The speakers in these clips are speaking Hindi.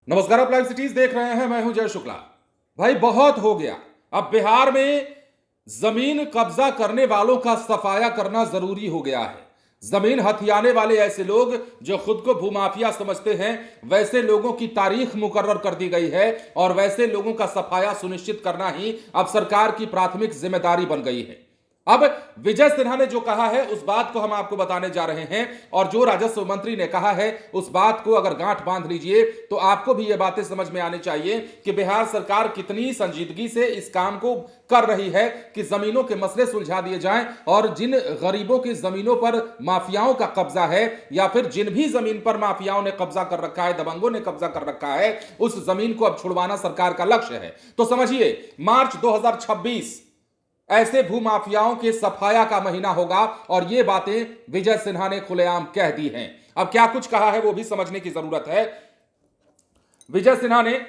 नमस्कार, आप लाइव सिटीज देख रहे हैं। मैं हूं जय शुक्ला। भाई बहुत हो गया। अब बिहार में जमीन कब्जा करने वालों का सफाया करना जरूरी हो गया है। जमीन हथियाने वाले ऐसे लोग जो खुद को भूमाफिया समझते हैं, वैसे लोगों की तारीख मुकर्रर कर दी गई है और वैसे लोगों का सफाया सुनिश्चित करना ही अब सरकार की प्राथमिक जिम्मेदारी बन गई है। अब विजय सिन्हा ने जो कहा है उस बात को हम आपको बताने जा रहे हैं, और जो राजस्व मंत्री ने कहा है उस बात को अगर गांठ बांध लीजिए तो आपको भी ये बातें समझ में आनी चाहिए कि बिहार सरकार कितनी संजीदगी से इस काम को कर रही है कि जमीनों के मसले सुलझा दिए जाएं और जिन गरीबों की जमीनों पर माफियाओं का कब्जा है या फिर जिन भी जमीन पर माफियाओं ने कब्जा कर रखा है, दबंगों ने कब्जा कर रखा है, उस जमीन को अब छुड़वाना सरकार का लक्ष्य है। तो समझिए, मार्च 2026 ऐसे भूमाफियाओं के सफाया का महीना होगा और यह बातें विजय सिन्हा ने खुलेआम कह दी हैं। अब क्या कुछ कहा है वो भी समझने की जरूरत है। विजय सिन्हा ने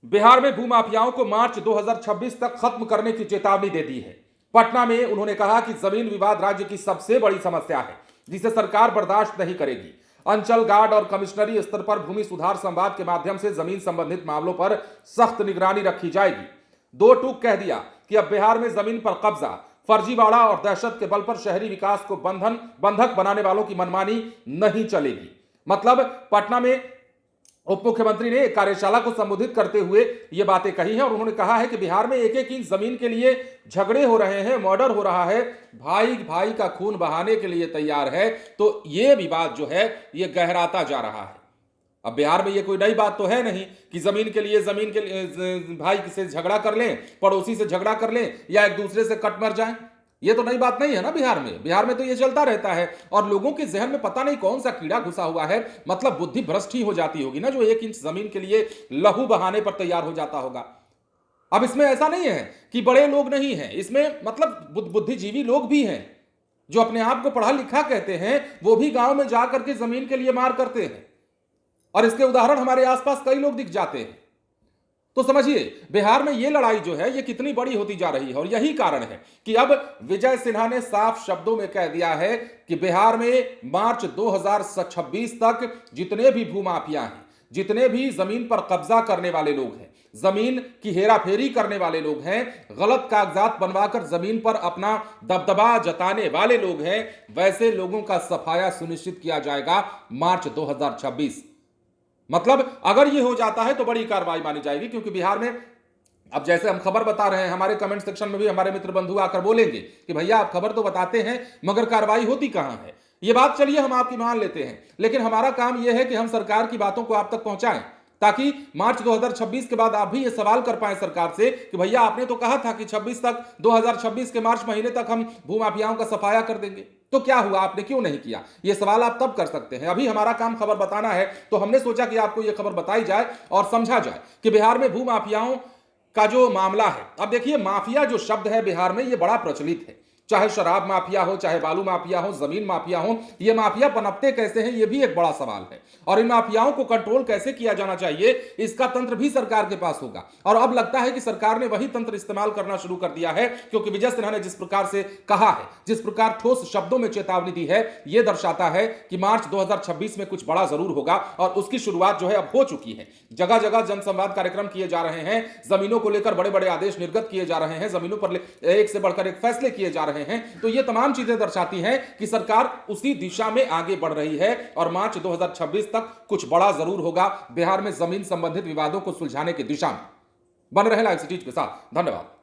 बिहार में भूमाफियाओं को मार्च 2026 तक खत्म करने की चेतावनी दे दी है। पटना में उन्होंने कहा कि जमीन विवाद राज्य की सबसे बड़ी समस्या है जिसे सरकार बर्दाश्त नहीं करेगी। अंचल गार्ड और कमिश्नरी स्तर पर भूमि सुधार संवाद के माध्यम से जमीन संबंधित मामलों पर सख्त निगरानी रखी जाएगी। दो टूक कह दिया कि अब बिहार में जमीन पर कब्जा, फर्जीवाड़ा और दहशत के बल पर शहरी विकास को बंधक बनाने वालों की मनमानी नहीं चलेगी। मतलब पटना में उप मुख्यमंत्री ने एक कार्यशाला को संबोधित करते हुए ये बातें कही हैं और उन्होंने कहा है कि बिहार में एक एक इंच जमीन के लिए झगड़े हो रहे हैं, मर्डर हो रहा है, भाई भाई का खून बहाने के लिए तैयार है। तो ये विवाद जो है ये गहराता जा रहा है। अब बिहार में ये कोई नई बात तो है नहीं कि जमीन के लिए भाई से झगड़ा कर लें, पड़ोसी से झगड़ा कर लें या एक दूसरे से कट मर जाएं। ये तो नई बात नहीं है ना। बिहार में तो ये चलता रहता है और लोगों के जहन में पता नहीं कौन सा कीड़ा घुसा हुआ है। मतलब बुद्धि भ्रष्ट ही हो जाती होगी ना, जो एक इंच जमीन के लिए लहू बहाने पर तैयार हो जाता होगा। अब इसमें ऐसा नहीं है कि बड़े लोग नहीं हैं, इसमें मतलब बुद्धिजीवी लोग भी हैं जो अपने आप को पढ़ा लिखा कहते हैं, वो भी गांव में जाकर के जमीन के लिए मार करते हैं और इसके उदाहरण हमारे आसपास कई लोग दिख जाते हैं। तो समझिए, बिहार में यह लड़ाई जो है ये कितनी बड़ी होती जा रही है और यही कारण है कि अब विजय सिन्हा ने साफ शब्दों में कह दिया है कि बिहार में मार्च 2026 तक जितने भी भूमाफिया हैं, जितने भी जमीन पर कब्जा करने वाले लोग हैं, जमीन की हेराफेरी करने वाले लोग हैं, गलत कागजात बनवाकर जमीन पर अपना दबदबा जताने वाले लोग हैं, वैसे लोगों का सफाया सुनिश्चित किया जाएगा मार्च 2026। मतलब अगर यह हो जाता है तो बड़ी कार्रवाई मानी जाएगी, क्योंकि बिहार में अब जैसे हम खबर बता रहे हैं, हमारे कमेंट सेक्शन में भी हमारे मित्र बंधु आकर बोलेंगे कि भैया आप खबर तो बताते हैं मगर कार्रवाई होती कहां है। यह बात चलिए हम आपकी मान लेते हैं, लेकिन हमारा काम यह है कि हम सरकार की बातों को आप तक पहुंचाएं ताकि मार्च 2026 के बाद आप भी ये सवाल कर पाए सरकार से कि भैया आपने तो कहा था कि 2026 के मार्च महीने तक हम भूमाफियाओं का सफाया कर देंगे, तो क्या हुआ, आपने क्यों नहीं किया। ये सवाल आप तब कर सकते हैं। अभी हमारा काम खबर बताना है तो हमने सोचा कि आपको यह खबर बताई जाए और समझा जाए कि बिहार में भूमाफियाओं का जो मामला है। अब देखिए, माफिया जो शब्द है बिहार में ये बड़ा प्रचलित है, चाहे शराब माफिया हो, चाहे बालू माफिया हो, जमीन माफिया हो। ये माफिया पनपते कैसे हैं ये भी एक बड़ा सवाल है और इन माफियाओं को कंट्रोल कैसे किया जाना चाहिए इसका तंत्र भी सरकार के पास होगा। और अब लगता है कि सरकार ने वही तंत्र इस्तेमाल करना शुरू कर दिया है, क्योंकि विजय सिन्हा ने जिस प्रकार से कहा है, जिस प्रकार ठोस शब्दों में चेतावनी दी है, यह दर्शाता है कि मार्च 2026 में कुछ बड़ा जरूर होगा और उसकी शुरुआत जो है अब हो चुकी है। जगह जगह जनसंवाद कार्यक्रम किए जा रहे हैं, जमीनों को लेकर बड़े बड़े आदेश निर्गत किए जा रहे हैं, जमीनों पर एक से बढ़कर एक फैसले किए जा रहे हैं। तो ये तमाम चीजें दर्शाती हैं कि सरकार उसी दिशा में आगे बढ़ रही है और मार्च 2026 तक कुछ बड़ा जरूर होगा बिहार में जमीन संबंधित विवादों को सुलझाने की दिशा में। बन रहे लाइव सिटीज के साथ। धन्यवाद।